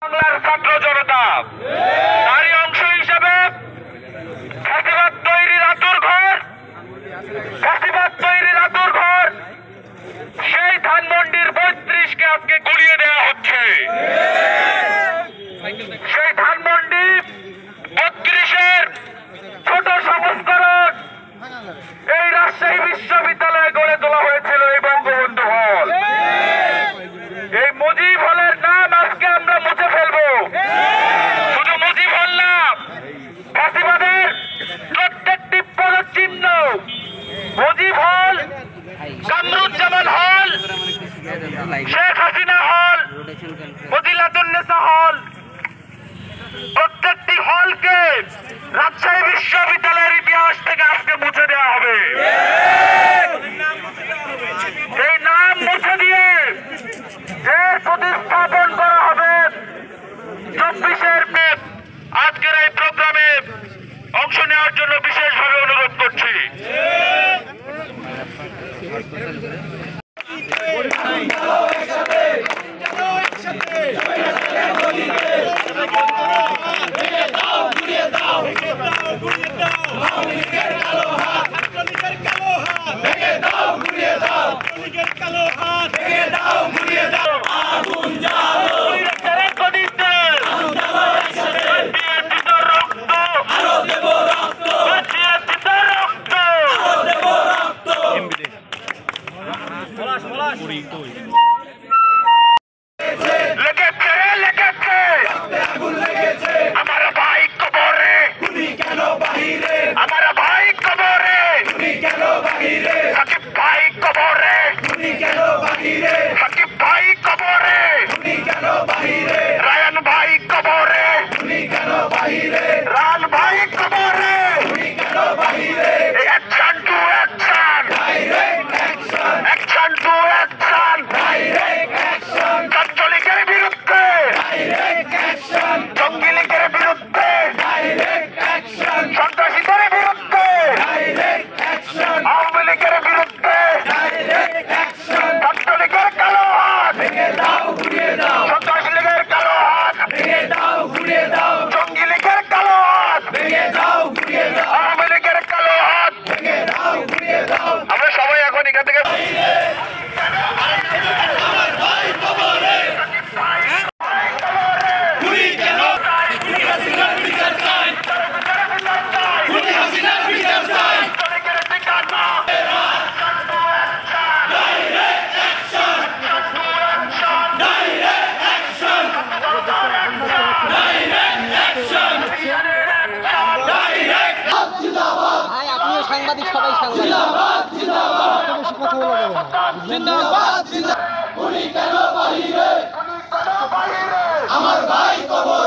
বাংলার ছাত্র জনতা তারই অংশ হিসেবে ফ্যাসিবাদ তৈরির আতুর ঘর সেই ধানমন্ডির ৩৫কে আজকে গুলিয়ে দেওয়া হচ্ছে। সেই ধানমন্ডি ৩২-এর ছোট সংস্করণ এই রাজশাহী বিশ্ববিদ্যালয়ে গড়ে তোলা হয়েছিল এই বঙ্গবন্ধু হল। এই মুজিব হলের নাম আজকে আমরা মুছে ফেলবো। শুধু মুজিব হল না, ফ্যাসিবাদের প্রত্যেকটি পদচিহ্ন মুজিব হল, কামরুজ্জামান হল, শেখ হাসিনা হল, ফজিলাতুন্নেসা হল, প্রত্যেকটি হলকে রাজশাহী বিশ্ববিদ্যালয়ের ইতিহাস থেকে আজকে মুছে দেওয়া হবে। এই নাম মুছে দিয়ে এর প্রতিস্থাপন করা হবে ২৪-এর মেপ। আজকের এই প্রোগ্রামে অংশ নেওয়ার জন্য বিশেষভাবে অনুরোধ করছি। আমরা সবাই এখন এখান থেকে সাংবাদিক সবাই সাংবাদিক আমার ভাই কবর